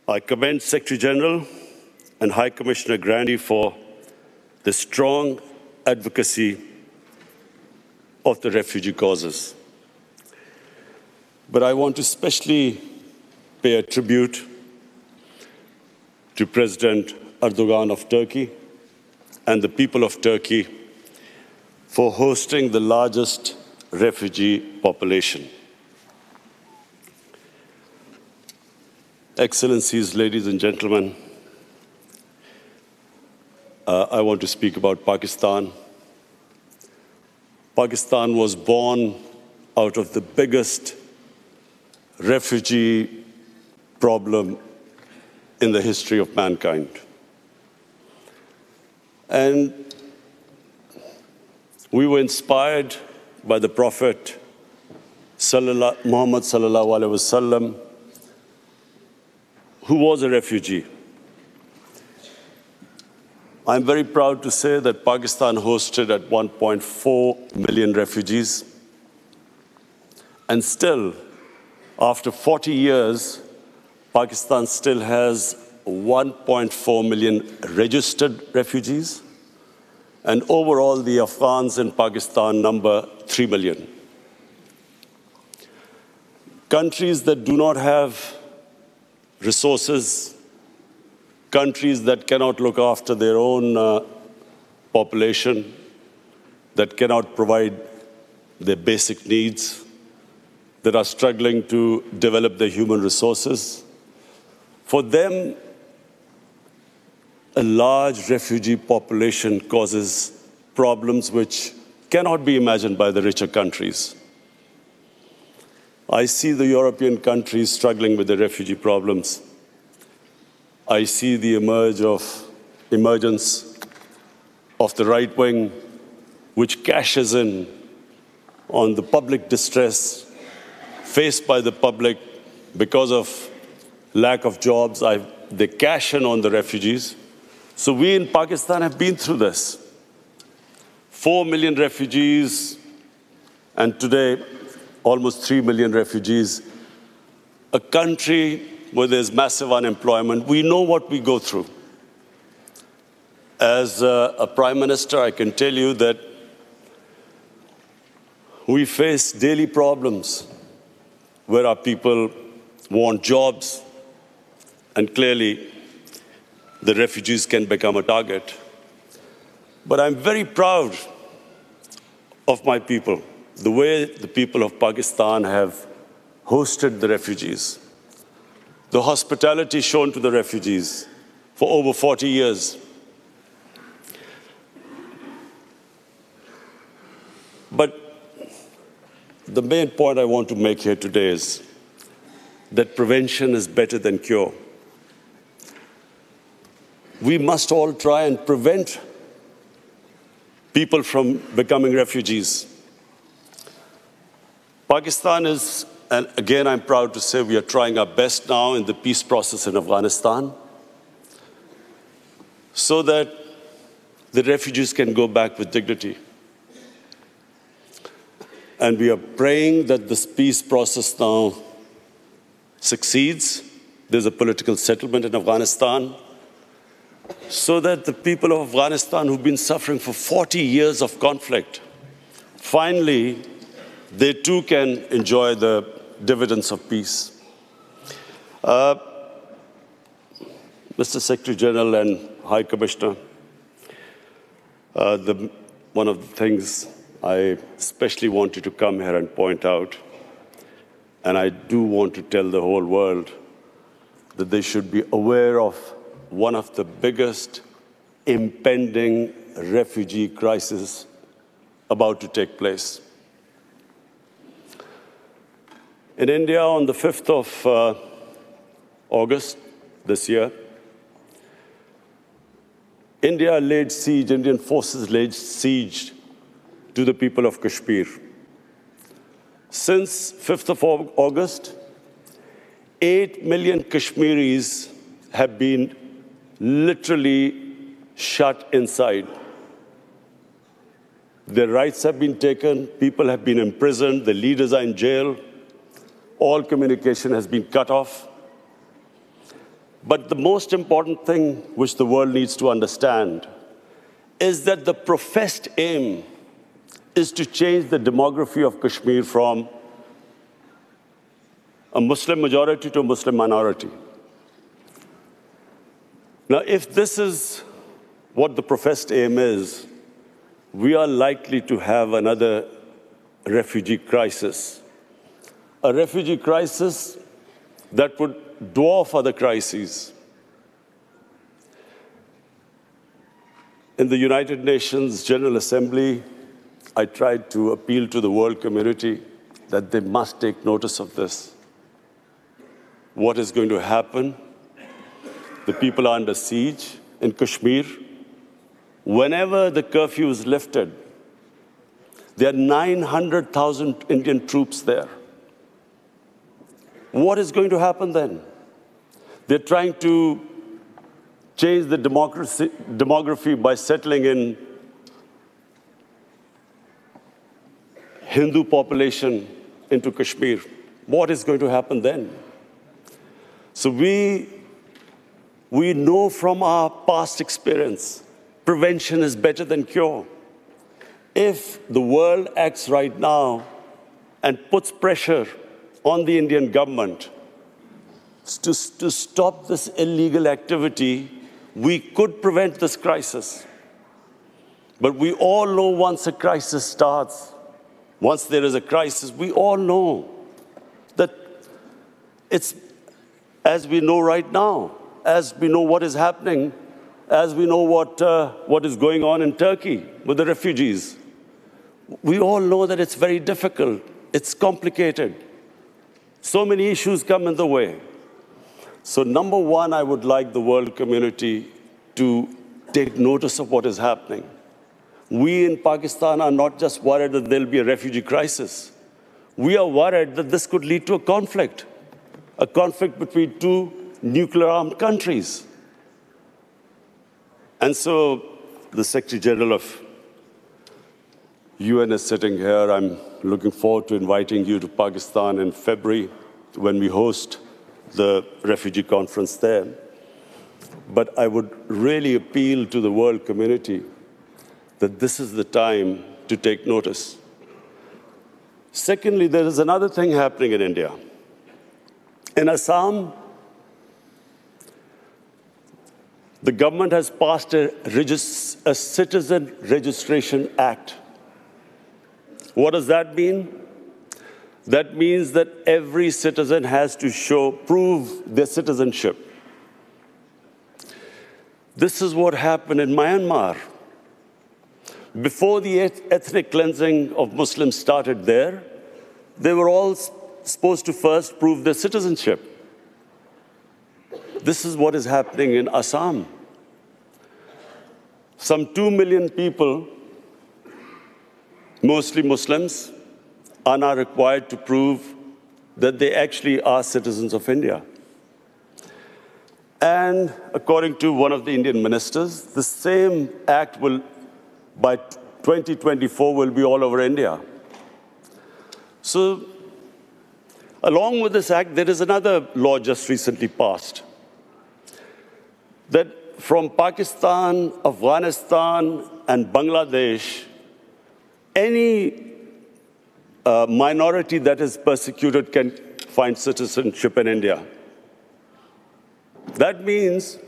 I commend Secretary General and High Commissioner Grandi for the strong advocacy of the refugee causes. But I want to especially pay a tribute to President Erdogan of Turkey and the people of Turkey for hosting the largest refugee population. Excellencies, ladies and gentlemen, I want to speak about Pakistan. Pakistan was born out of the biggest refugee problem in the history of mankind. And we were inspired by the Prophet Muhammad sallallahu alaihi wasallam, who was a refugee. I'm very proud to say that Pakistan hosted at 1.4 million refugees. And still, after 40 years, Pakistan still has 1.4 million registered refugees. And overall, the Afghans in Pakistan number 3 million. Countries that do not have resources, countries that cannot look after their own population, that cannot provide their basic needs, that are struggling to develop their human resources. For them, a large refugee population causes problems which cannot be imagined by the richer countries. I see the European countries struggling with the refugee problems. I see the emergence of the right wing, which cashes in on the public distress faced by the public because of lack of jobs. They cash in on the refugees. So we in Pakistan have been through this. 4 million refugees, and today almost 3 million refugees. A country where there's massive unemployment. We know what we go through. As a Prime Minister, I can tell you that we face daily problems where our people want jobs, and clearly the refugees can become a target. But I'm very proud of my people, the way the people of Pakistan have hosted the refugees, the hospitality shown to the refugees for over 40 years. But the main point I want to make here today is that prevention is better than cure. We must all try and prevent people from becoming refugees. Pakistan is, and again I'm proud to say, we are trying our best now in the peace process in Afghanistan so that the refugees can go back with dignity. And we are praying that this peace process now succeeds. There's a political settlement in Afghanistan so that the people of Afghanistan who've been suffering for 40 years of conflict, finally, they too can enjoy the dividends of peace. Mr. Secretary General and High Commissioner, one of the things I especially wanted to come here and point out, and I do want to tell the whole world that they should be aware of one of the biggest impending refugee crises about to take place. In India, on the 5th of August this year, Indian forces laid siege to the people of Kashmir. Since 5th of August, 8 million Kashmiris have been literally shut inside. Their rights have been taken, people have been imprisoned, the leaders are in jail, all communication has been cut off. But the most important thing which the world needs to understand is that the professed aim is to change the demography of Kashmir from a Muslim majority to a Muslim minority. Now, if this is what the professed aim is, we are likely to have another refugee crisis. A refugee crisis that would dwarf other crises. In the United Nations General Assembly, I tried to appeal to the world community that they must take notice of this. What is going to happen? The people are under siege in Kashmir. Whenever the curfew is lifted, there are 900,000 Indian troops there. What is going to happen then? They're trying to change the demography by settling in Hindu population into Kashmir. What is going to happen then? So we know from our past experience, prevention is better than cure. If the world acts right now and puts pressure on the Indian government to stop this illegal activity, we could prevent this crisis. But we all know once a crisis starts, once there is a crisis, we all know that it's, as we know right now, as we know what is happening, as we know what is going on in Turkey with the refugees, we all know that it's very difficult, it's complicated. So many issues come in the way. So number one, I would like the world community to take notice of what is happening. We in Pakistan are not just worried that there'll be a refugee crisis. We are worried that this could lead to a conflict between two nuclear-armed countries. And so the Secretary General of UN is sitting here. I'm looking forward to inviting you to Pakistan in February when we host the refugee conference there. But I would really appeal to the world community that this is the time to take notice. Secondly, there is another thing happening in India. In Assam, the government has passed a Citizen Registration Act. What does that mean? That means that every citizen has to prove their citizenship. This is what happened in Myanmar. Before the ethnic cleansing of Muslims started there, they were all supposed to first prove their citizenship. This is what is happening in Assam. Some 2 million people, mostly Muslims, are now required to prove that they actually are citizens of India. And according to one of the Indian ministers, the same act will, by 2024, will be all over India. So, along with this act, there is another law just recently passed, that from Pakistan, Afghanistan, and Bangladesh, any minority that is persecuted can find citizenship in India. That means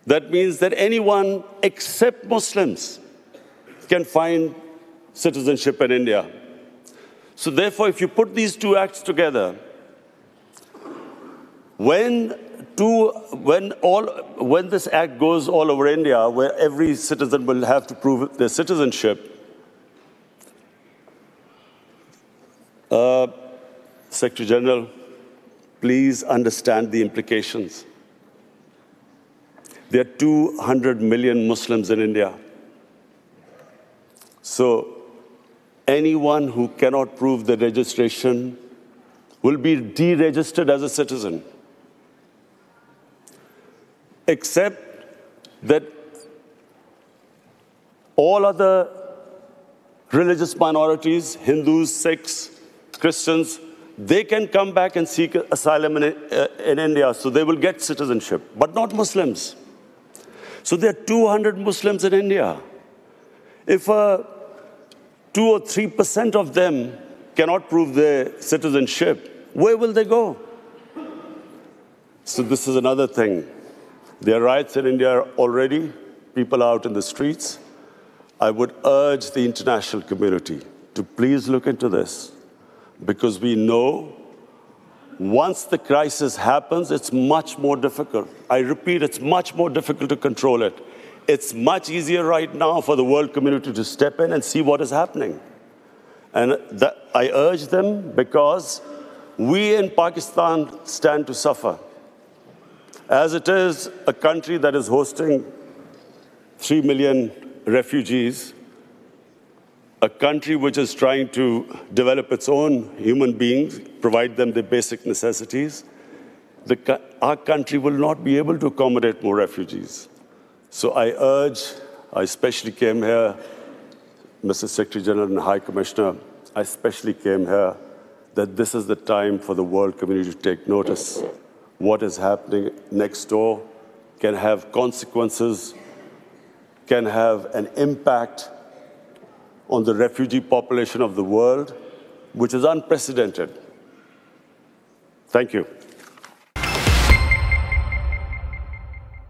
that anyone except Muslims can find citizenship in India. So therefore, if you put these two acts together, when this act goes all over India, where every citizen will have to prove their citizenship, Secretary General, please understand the implications. There are 200 million Muslims in India. So anyone who cannot prove the registration will be deregistered as a citizen, except that all other religious minorities, Hindus, Sikhs, Christians, they can come back and seek asylum in India, so they will get citizenship, but not Muslims. So there are 200 Muslims in India. If 2 or 3% of them cannot prove their citizenship, where will they go? So this is another thing. There are riots in India already. People are out in the streets. I would urge the international community to please look into this, because we know once the crisis happens, it's much more difficult. I repeat, it's much more difficult to control it. It's much easier right now for the world community to step in and see what is happening. And I urge them, because we in Pakistan stand to suffer. As it is a country that is hosting 3 million refugees, a country which is trying to develop its own human beings, provide them the basic necessities, our country will not be able to accommodate more refugees. So I especially came here, Mr. Secretary General and High Commissioner, I especially came here that this is the time for the world community to take notice. What is happening next door can have consequences, can have an impact on the refugee population of the world, which is unprecedented. Thank you.